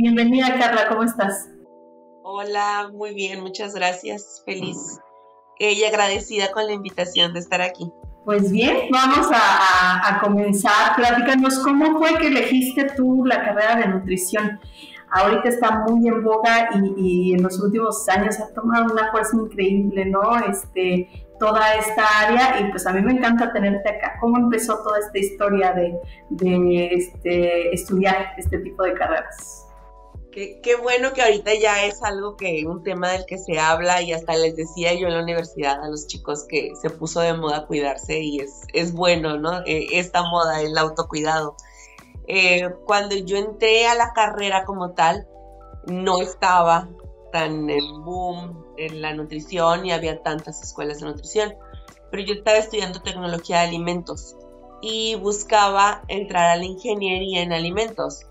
Bienvenida, Carla, ¿cómo estás? Hola, muy bien, muchas gracias. Feliz y agradecida con la invitación de estar aquí. Pues bien, vamos a comenzar. Platícanos, ¿cómo fue que elegiste tú la carrera de nutrición? Ahorita está muy en boga y en los últimos años ha tomado una fuerza increíble, ¿no? Toda esta área y pues a mí me encanta tenerte acá. ¿Cómo empezó toda esta historia de estudiar este tipo de carreras? Qué bueno que ahorita ya es algo un tema del que se habla y hasta les decía yo en la universidad a los chicos que se puso de moda cuidarse y es bueno, ¿no? Esta moda, el autocuidado. Cuando yo entré a la carrera como tal, no estaba tan en boom en la nutrición y había tantas escuelas de nutrición, pero yo estaba estudiando tecnología de alimentos y buscaba entrar a la ingeniería en alimentos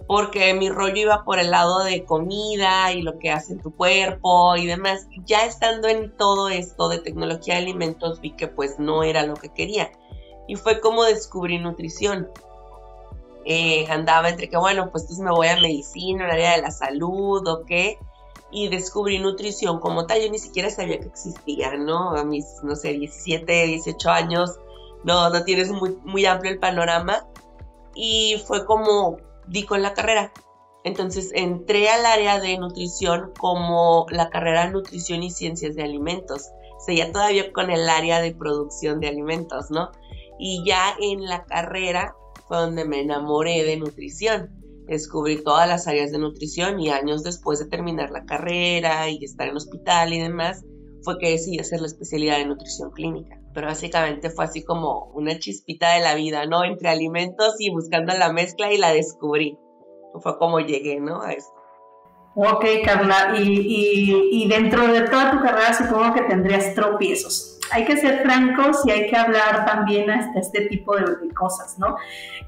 porque mi rollo iba por el lado de comida y lo que hace en tu cuerpo y demás. Ya estando en todo esto de tecnología de alimentos vi que pues no era lo que quería y fue como descubrí nutrición. Andaba entre que bueno, pues entonces me voy a medicina, en el área de la salud o qué, y descubrí nutrición como tal. Yo ni siquiera sabía que existía, ¿no? A mis, no sé, 17, 18 años, no tienes muy amplio el panorama y fue como di con la carrera. Entonces entré al área de nutrición como la carrera de nutrición y ciencias de alimentos. Seguía todavía con el área de producción de alimentos, ¿no? Y ya en la carrera fue donde me enamoré de nutrición. Descubrí todas las áreas de nutrición y años después de terminar la carrera y estar en hospital y demás, fue que decidí hacer la especialidad de nutrición clínica. Pero básicamente fue así como una chispita de la vida, ¿no? Entre alimentos y buscando la mezcla y la descubrí. Fue como llegué, ¿no? A esto. Ok, Carla, y dentro de toda tu carrera supongo que tendrías tropiezos. Hay que ser francos y hay que hablar también hasta este tipo de cosas, ¿no?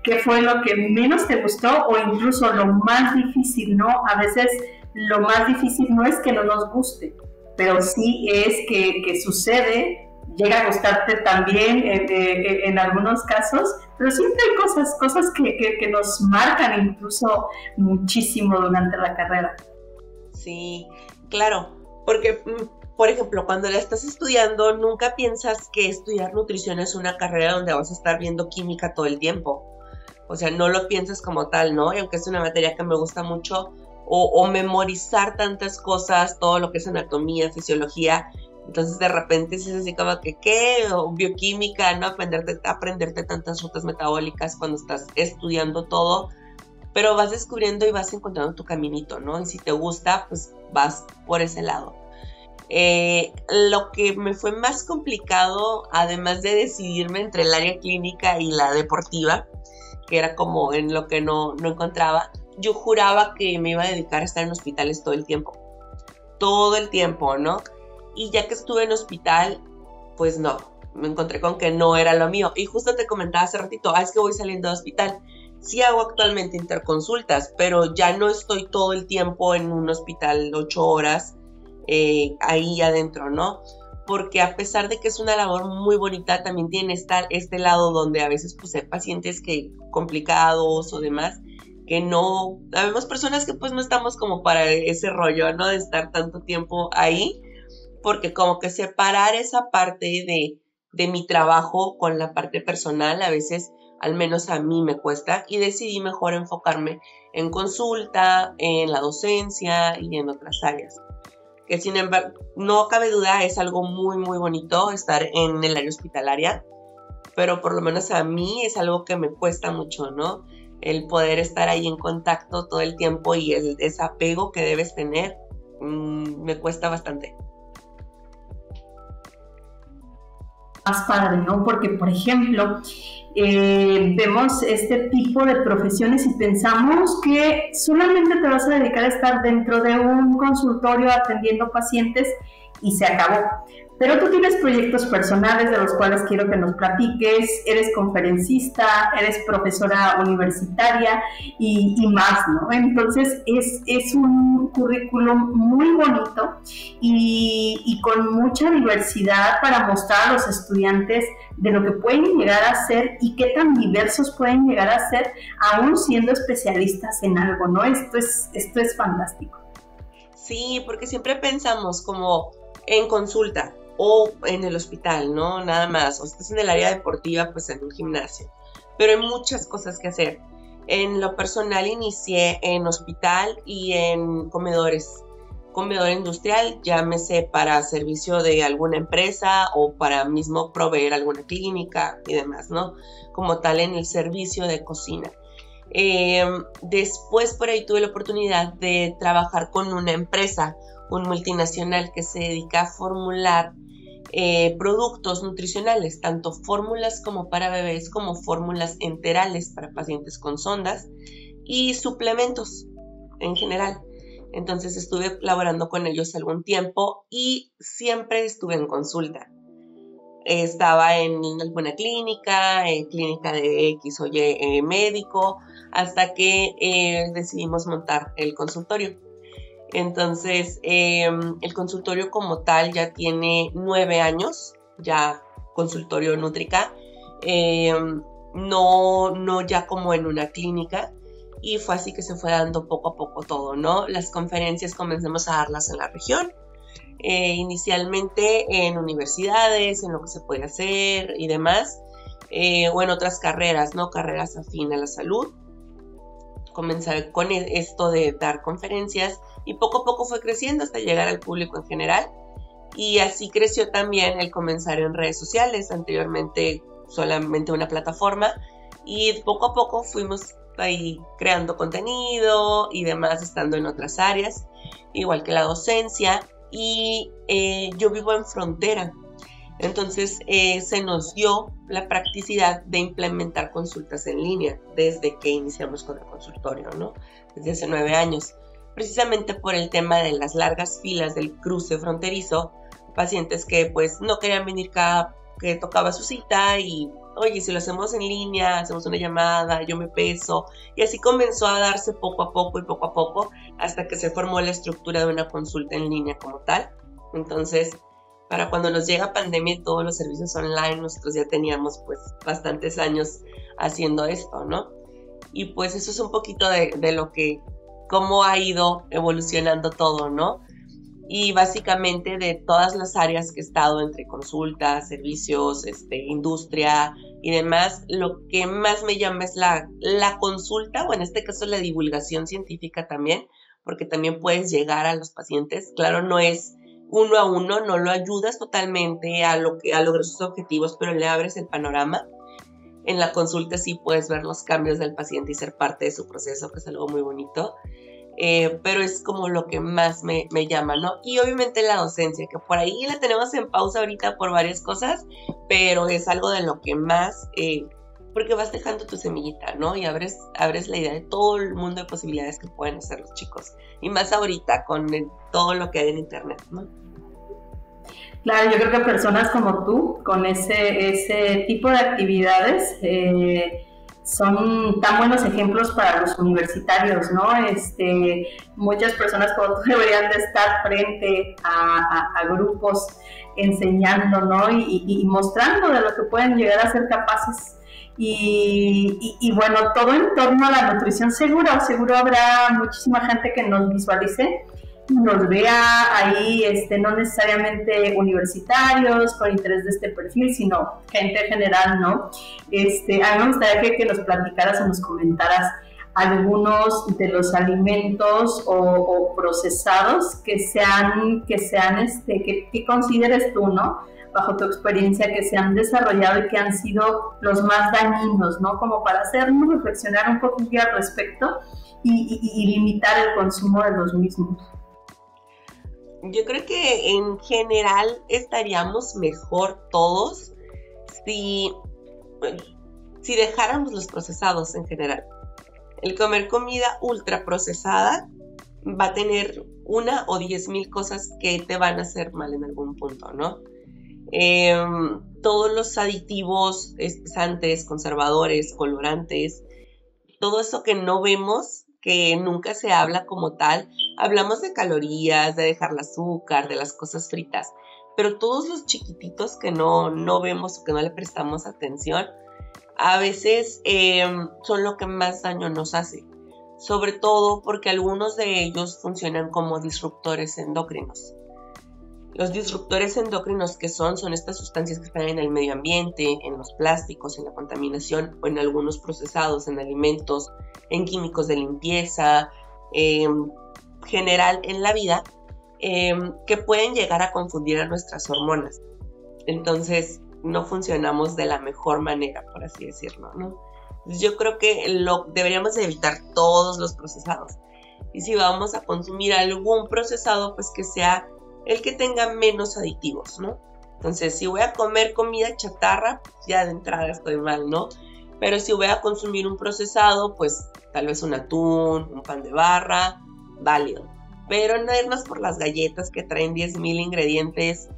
¿Qué fue lo que menos te gustó o incluso lo más difícil, ¿no? A veces lo más difícil no es que no nos guste, pero sí es que sucede, llega a gustarte también en algunos casos, pero siempre hay cosas que nos marcan incluso muchísimo durante la carrera. Sí, claro, porque, por ejemplo, cuando la estás estudiando, nunca piensas que estudiar nutrición es una carrera donde vas a estar viendo química todo el tiempo. O sea, no lo piensas como tal, ¿no? Y aunque es una materia que me gusta mucho, o memorizar tantas cosas, todo lo que es anatomía, fisiología, entonces de repente sí es así como que, ¿qué? O bioquímica, ¿no? Aprenderte tantas rutas metabólicas cuando estás estudiando todo, pero vas descubriendo y vas encontrando tu caminito, ¿no? Y si te gusta, pues vas por ese lado. Lo que me fue más complicado, además de decidirme entre el área clínica y la deportiva, que era como en lo que no encontraba, yo juraba que me iba a dedicar a estar en hospitales todo el tiempo, ¿no? Y ya que estuve en hospital, pues no, me encontré con que no era lo mío. Y justo te comentaba hace ratito, es que voy saliendo de hospital. Sí hago actualmente interconsultas, pero ya no estoy todo el tiempo en un hospital 8 horas ahí adentro, ¿no? Porque a pesar de que es una labor muy bonita, también tiene este lado donde a veces pues hay pacientes que complicados o demás, que no, habemos personas que pues no estamos como para ese rollo, ¿no? De estar tanto tiempo ahí, porque como que separar esa parte de mi trabajo con la parte personal a veces, al menos a mí me cuesta, y decidí mejor enfocarme en consulta, en la docencia y en otras áreas. Que sin embargo, no cabe duda, es algo muy, muy bonito estar en el área hospitalaria, pero por lo menos a mí es algo que me cuesta mucho, ¿no? El poder estar ahí en contacto todo el tiempo y el desapego que debes tener, me cuesta bastante. Más padre, ¿no? Porque, por ejemplo, vemos este tipo de profesiones y pensamos que solamente te vas a dedicar a estar dentro de un consultorio atendiendo pacientes y se acabó. Pero tú tienes proyectos personales de los cuales quiero que nos platiques, eres conferencista, eres profesora universitaria y más, ¿no? Entonces es un currículum muy bonito y con mucha diversidad para mostrar a los estudiantes de lo que pueden llegar a ser y qué tan diversos pueden llegar a ser, aún siendo especialistas en algo, ¿no? Esto es fantástico. Sí, porque siempre pensamos como en consulta o en el hospital, ¿no? Nada más. O si estás en el área deportiva, pues en un gimnasio. Pero hay muchas cosas que hacer. En lo personal inicié en hospital y en comedores. Comedor industrial, llámese para servicio de alguna empresa o para mismo proveer alguna clínica y demás, ¿no? Como tal en el servicio de cocina. Después por ahí tuve la oportunidad de trabajar con una empresa, un multinacional que se dedica a formular productos nutricionales, tanto fórmulas como para bebés como fórmulas enterales para pacientes con sondas y suplementos en general. Entonces estuve laborando con ellos algún tiempo y siempre estuve en consulta. Estaba en alguna clínica de X o Y médico, hasta que decidimos montar el consultorio. Entonces, el consultorio como tal ya tiene 9 años, ya consultorio Nutrica, no ya como en una clínica, y fue así que se fue dando poco a poco todo, ¿no? Las conferencias comenzamos a darlas en la región, inicialmente en universidades, en lo que se puede hacer y demás, o en otras carreras, ¿no? Carreras afín a la salud. Comencé con esto de dar conferencias y poco a poco fue creciendo hasta llegar al público en general, y así creció también el comenzar en redes sociales, anteriormente solamente una plataforma, y poco a poco fuimos ahí creando contenido y demás, estando en otras áreas, igual que la docencia, y yo vivo en frontera. Entonces se nos dio la practicidad de implementar consultas en línea desde que iniciamos con el consultorio, ¿no? Desde hace 9 años, precisamente por el tema de las largas filas del cruce fronterizo, pacientes que pues no querían venir cada que tocaba su cita y, oye, si lo hacemos en línea, hacemos una llamada, yo me peso, y así comenzó a darse poco a poco, hasta que se formó la estructura de una consulta en línea como tal. Entonces, para cuando nos llega pandemia y todos los servicios online, nosotros ya teníamos pues bastantes años haciendo esto, ¿no? Y pues eso es un poquito de lo que, cómo ha ido evolucionando todo, ¿no? Y básicamente de todas las áreas que he estado entre consultas, servicios, industria y demás, lo que más me llama es la consulta, o en este caso la divulgación científica también, porque también puedes llegar a los pacientes. Claro, no es uno a uno, no lo ayudas totalmente a lograr sus objetivos, pero le abres el panorama. En la consulta sí puedes ver los cambios del paciente y ser parte de su proceso, que es algo muy bonito. Pero es como lo que más me llama, ¿no? Y obviamente la docencia, que por ahí la tenemos en pausa ahorita por varias cosas, pero es algo de lo que más, porque vas dejando tu semillita, ¿no? Y abres la idea de todo el mundo de posibilidades que pueden hacer los chicos, y más ahorita con todo lo que hay en internet, ¿no? Claro, yo creo que personas como tú, con ese tipo de actividades, son tan buenos ejemplos para los universitarios, ¿no? Muchas personas como tú deberían de estar frente a grupos enseñando, ¿no? Y mostrando de lo que pueden llegar a ser capaces. Y bueno, todo en torno a la nutrición, seguro habrá muchísima gente que nos visualice, nos vea ahí, no necesariamente universitarios con interés de este perfil, sino gente general, ¿no? A mí me gustaría que nos platicaras o nos comentaras algunos de los alimentos o procesados que consideres tú, ¿no? Bajo tu experiencia, que se han desarrollado y que han sido los más dañinos, ¿no? Como para hacernos reflexionar un poquillo al respecto y limitar el consumo de los mismos. Yo creo que en general estaríamos mejor todos si dejáramos los procesados en general. El comer comida ultra procesada va a tener 1 o 10,000 cosas que te van a hacer mal en algún punto, ¿no? Todos los aditivos, espesantes, conservadores, colorantes, todo eso que no vemos, que nunca se habla como tal, hablamos de calorías, de dejar el azúcar, de las cosas fritas, pero todos los chiquititos que no vemos o que no le prestamos atención, a veces son lo que más daño nos hace, sobre todo porque algunos de ellos funcionan como disruptores endocrinos. Los disruptores endocrinos que son estas sustancias que están en el medio ambiente, en los plásticos, en la contaminación o en algunos procesados, en alimentos, en químicos de limpieza, general en la vida, que pueden llegar a confundir a nuestras hormonas. Entonces no funcionamos de la mejor manera, por así decirlo, ¿no? Entonces, yo creo que deberíamos de evitar todos los procesados. Y si vamos a consumir algún procesado, pues que sea el que tenga menos aditivos, ¿no? Entonces, si voy a comer comida chatarra, pues ya de entrada estoy mal, ¿no? Pero si voy a consumir un procesado, pues tal vez un atún, un pan de barra, válido. Pero no irnos por las galletas que traen 10,000 ingredientes,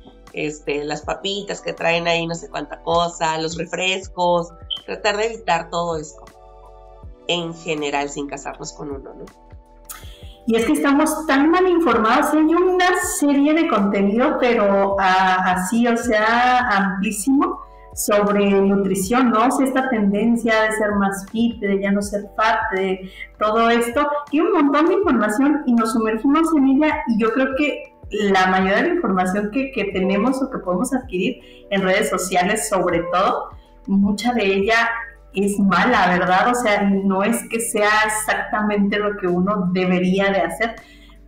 las papitas que traen ahí no sé cuánta cosa, los refrescos, tratar de evitar todo esto en general sin casarnos con uno, ¿no? Y es que estamos tan mal informados, hay una serie de contenido, pero así, o sea, amplísimo, sobre nutrición, ¿no? O sea, esta tendencia de ser más fit, de ya no ser fat, de todo esto, y un montón de información y nos sumergimos en ella, y yo creo que la mayoría de la información que tenemos o que podemos adquirir en redes sociales, sobre todo, mucha de ella es mala, ¿verdad? O sea, no es que sea exactamente lo que uno debería de hacer.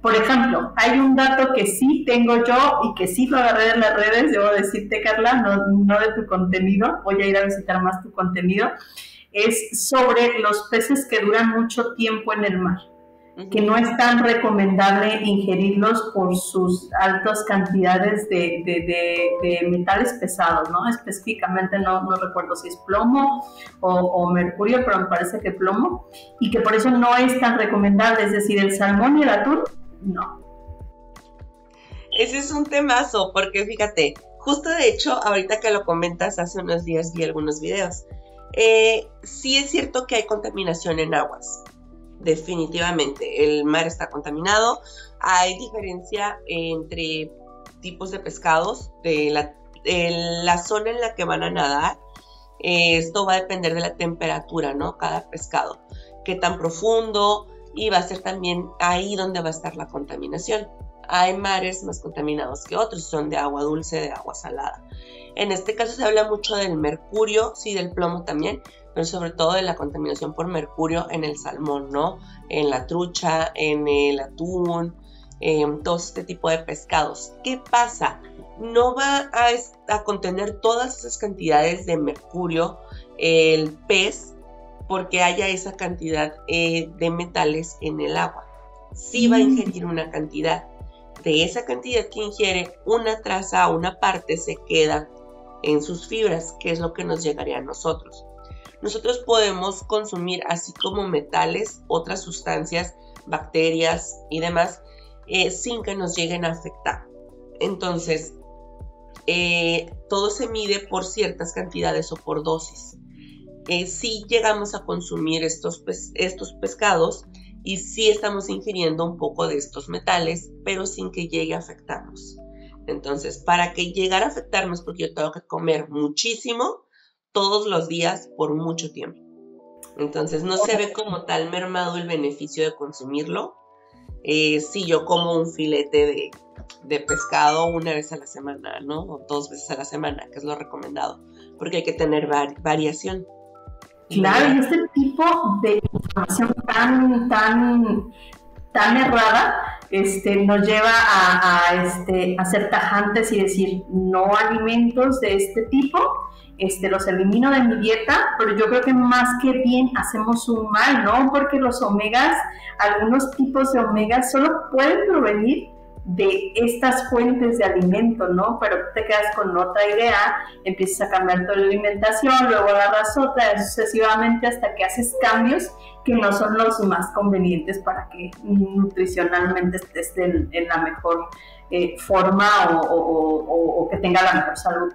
Por ejemplo, hay un dato que sí tengo yo y que sí lo agarré de las redes, debo decirte, Carla, no de tu contenido, voy a ir a visitar más tu contenido, es sobre los peces que duran mucho tiempo en el mar, que no es tan recomendable ingerirlos por sus altas cantidades de metales pesados, ¿no? Específicamente no recuerdo si es plomo o mercurio, pero me parece que plomo, y que por eso no es tan recomendable, es decir, el salmón y el atún, no. Ese es un temazo, porque fíjate, justo de hecho, ahorita que lo comentas, hace unos días vi algunos videos. Sí es cierto que hay contaminación en aguas. Definitivamente, el mar está contaminado. Hay diferencia entre tipos de pescados, de la zona en la que van a nadar. Esto va a depender de la temperatura, ¿no? Cada pescado, qué tan profundo, y va a ser también ahí donde va a estar la contaminación. Hay mares más contaminados que otros, son de agua dulce, de agua salada. En este caso se habla mucho del mercurio, sí, del plomo también, pero sobre todo de la contaminación por mercurio en el salmón, ¿no? En la trucha, en el atún, todo este tipo de pescados. ¿Qué pasa? No va a contener todas esas cantidades de mercurio el pez porque haya esa cantidad de metales en el agua. Sí va a ingerir una cantidad. De esa cantidad que ingiere, una traza, una parte se queda en sus fibras, que es lo que nos llegaría a nosotros. Nosotros podemos consumir, así como metales, otras sustancias, bacterias y demás, sin que nos lleguen a afectar. Entonces, todo se mide por ciertas cantidades o por dosis. Si llegamos a consumir estos pescados y sí estamos ingiriendo un poco de estos metales, pero sin que llegue a afectarnos. Entonces, para que llegara a afectarnos, porque yo tengo que comer muchísimo todos los días por mucho tiempo. Entonces, no se ve como tal mermado el beneficio de consumirlo. Si yo como un filete de pescado una vez a la semana, ¿no? O 2 veces a la semana, que es lo recomendado, porque hay que tener variación. Claro, y este tipo de información tan errada nos lleva a ser tajantes y decir no alimentos de este tipo, los elimino de mi dieta, pero yo creo que más que bien hacemos un mal, ¿no? Porque los omegas, algunos tipos de omegas solo pueden provenir de estas fuentes de alimento, ¿no? Pero tú te quedas con otra idea, empiezas a cambiar toda la alimentación, luego agarras otra, sucesivamente hasta que haces cambios que no son los más convenientes para que nutricionalmente estés en la mejor forma o que tenga la mejor salud.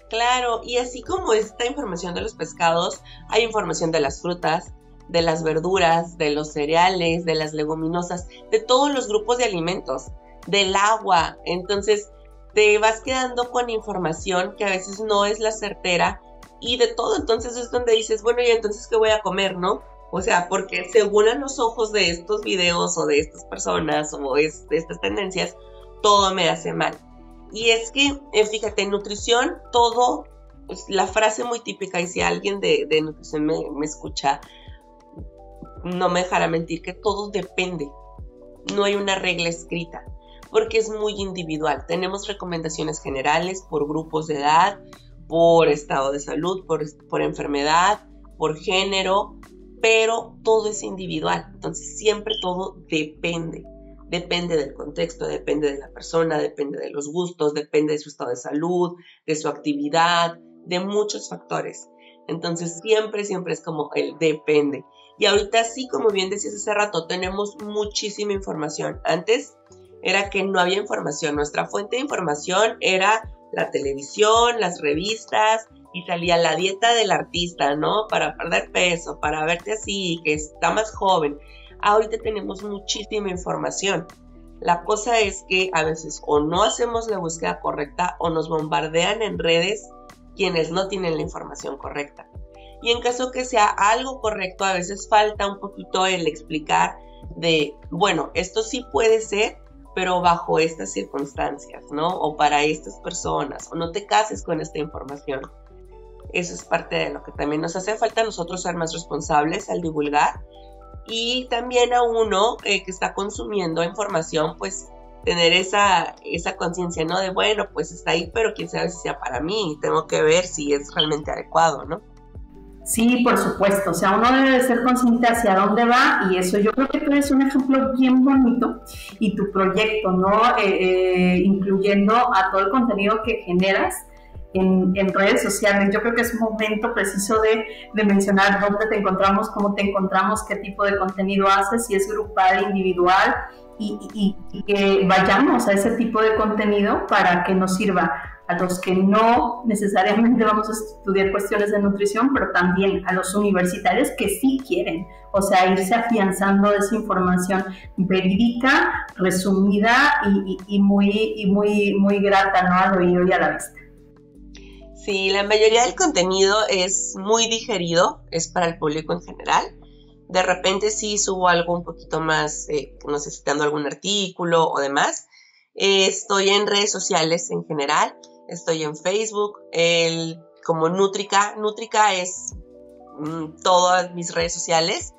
Claro, y así como esta información de los pescados, hay información de las frutas, de las verduras, de los cereales, de las leguminosas, de todos los grupos de alimentos, del agua. Entonces te vas quedando con información que a veces no es la certera y de todo. Entonces es donde dices, bueno, ¿y entonces qué voy a comer, no? O sea, porque según a los ojos de estos videos o de estas personas o de estas tendencias, todo me hace mal. Y es que, fíjate, en nutrición todo, pues, la frase muy típica, y si alguien de nutrición me escucha, no me dejará mentir, que todo depende. No hay una regla escrita, porque es muy individual. Tenemos recomendaciones generales por grupos de edad, por estado de salud, por enfermedad, por género, pero todo es individual. Entonces siempre todo depende. Depende del contexto, depende de la persona, depende de los gustos, depende de su estado de salud, de su actividad, de muchos factores. Entonces siempre es como el depende. Y ahorita sí, como bien decías hace rato, tenemos muchísima información. Antes era que no había información. Nuestra fuente de información era la televisión, las revistas, y salía la dieta del artista, ¿no? Para perder peso, para verte así, que está más joven. Ahorita tenemos muchísima información. La cosa es que a veces o no hacemos la búsqueda correcta o nos bombardean en redes quienes no tienen la información correcta. Y en caso que sea algo correcto, a veces falta un poquito el explicar de, bueno, esto sí puede ser, pero bajo estas circunstancias, ¿no? O para estas personas, o no te cases con esta información. Eso es parte de lo que también nos hace falta a nosotros ser más responsables al divulgar. Y también a uno que está consumiendo información, pues tener esa conciencia, ¿no? De, bueno, pues está ahí, pero quién sabe si sea para mí, tengo que ver si es realmente adecuado, ¿no? Sí, por supuesto, o sea, uno debe de ser consciente hacia dónde va y eso yo creo que tú eres un ejemplo bien bonito y tu proyecto, ¿no? Incluyendo a todo el contenido que generas en redes sociales. Yo creo que es un momento preciso de mencionar dónde te encontramos, cómo te encontramos, qué tipo de contenido haces, si es grupal, individual, y que vayamos a ese tipo de contenido para que nos sirva a los que no necesariamente vamos a estudiar cuestiones de nutrición, pero también a los universitarios que sí quieren, o sea, irse afianzando de esa información verídica, resumida y muy grata, ¿no? Al oído y a la vista. Sí, la mayoría del contenido es muy digerido, es para el público en general. De repente sí subo algo un poquito más, no sé, citando algún artículo o demás. Estoy en redes sociales en general, estoy en Facebook, como Nutrica. Nutrica es todas mis redes sociales.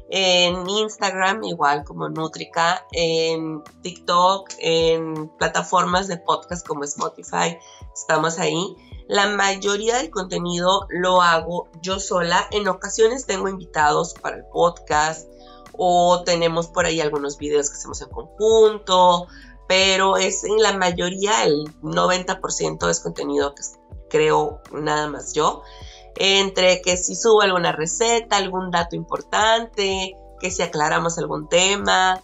En Instagram igual como Nutrica, en TikTok, en plataformas de podcast como Spotify, estamos ahí. La mayoría del contenido lo hago yo sola. En ocasiones tengo invitados para el podcast o tenemos por ahí algunos videos que hacemos en conjunto, pero es en la mayoría, el 90% es contenido que creo nada más yo. Entre que si subo alguna receta, algún dato importante, que si aclaramos algún tema,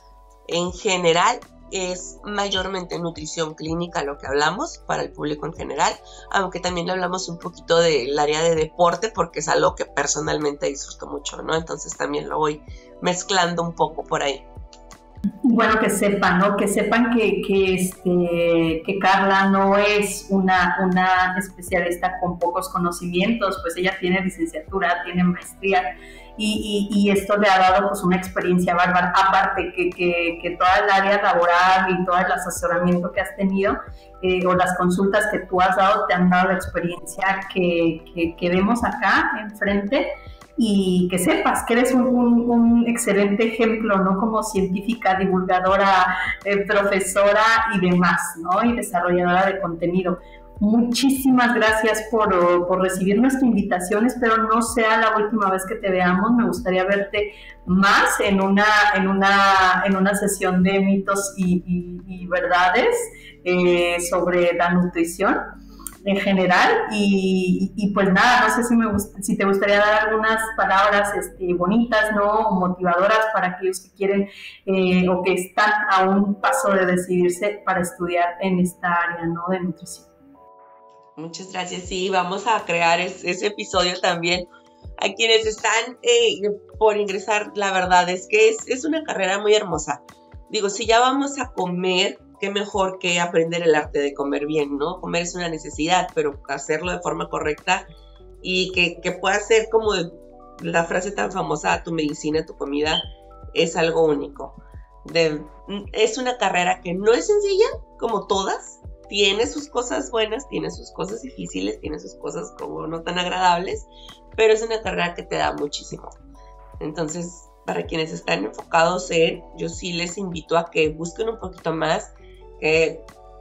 en general es mayormente nutrición clínica lo que hablamos para el público en general, aunque también hablamos un poquito del área de deporte porque es algo que personalmente disfruto mucho, ¿no? Entonces también lo voy mezclando un poco por ahí. Bueno, que sepan, ¿no? Que sepan que Carla no es una especialista con pocos conocimientos, pues ella tiene licenciatura, tiene maestría y esto le ha dado pues una experiencia bárbara, aparte que toda el área laboral y todo el asesoramiento que has tenido o las consultas que tú has dado te han dado la experiencia que vemos acá enfrente. Y que sepas que eres un excelente ejemplo, ¿no? Como científica, divulgadora, profesora y demás, ¿no? Y desarrolladora de contenido. Muchísimas gracias por recibir nuestra invitación. Espero no sea la última vez que te veamos. Me gustaría verte más en una sesión de mitos y verdades sobre la nutrición en general. Y pues nada, no sé si te gustaría dar algunas palabras bonitas, ¿no? O motivadoras para aquellos que quieren o que están a un paso de decidirse para estudiar en esta área, ¿no? De nutrición. Muchas gracias. Sí, vamos a crear ese episodio también. A quienes están por ingresar, la verdad es que es una carrera muy hermosa. Digo, si ya vamos a comer, qué mejor que aprender el arte de comer bien, ¿no? Comer es una necesidad, pero hacerlo de forma correcta y que pueda ser como la frase tan famosa, tu medicina, tu comida, es algo único. Es una carrera que no es sencilla, como todas. Tiene sus cosas buenas, tiene sus cosas difíciles, tiene sus cosas como no tan agradables, pero es una carrera que te da muchísimo. Entonces, para quienes están enfocados yo sí les invito a que busquen un poquito más.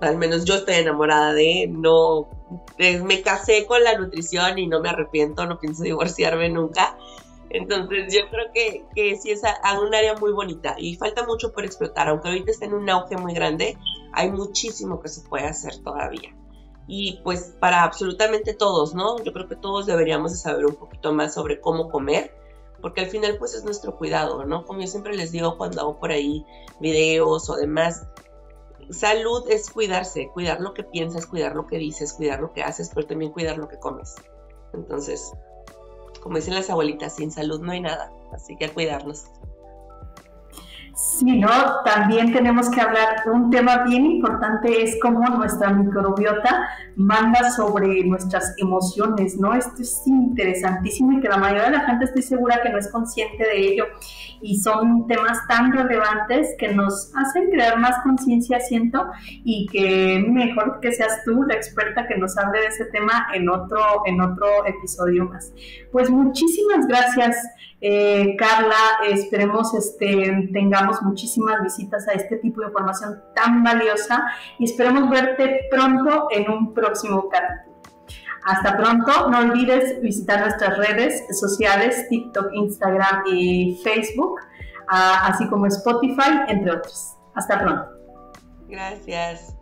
Al menos yo estoy enamorada me casé con la nutrición y no me arrepiento, no pienso divorciarme nunca. Entonces yo creo que sí es un área muy bonita y falta mucho por explotar, aunque ahorita está en un auge muy grande, hay muchísimo que se puede hacer todavía. Y pues para absolutamente todos, ¿no? Yo creo que todos deberíamos de saber un poquito más sobre cómo comer, porque al final pues es nuestro cuidado, ¿no? Como yo siempre les digo cuando hago por ahí videos o demás, salud es cuidarse, cuidar lo que piensas, cuidar lo que dices, cuidar lo que haces, pero también cuidar lo que comes. Entonces, como dicen las abuelitas, sin salud no hay nada, así que a cuidarnos. Sí, ¿no? También tenemos que hablar de un tema bien importante, es cómo nuestra microbiota manda sobre nuestras emociones, ¿no? Esto es interesantísimo y que la mayoría de la gente estoy segura que no es consciente de ello y son temas tan relevantes que nos hacen crear más conciencia, siento, y que mejor que seas tú la experta que nos hable de ese tema en otro episodio más. Pues muchísimas gracias, Carla, esperemos tengamos muchísimas visitas a este tipo de información tan valiosa y esperemos verte pronto en un próximo capítulo. Hasta pronto, no olvides visitar nuestras redes sociales, TikTok, Instagram y Facebook, así como Spotify, entre otros. Hasta pronto. Gracias.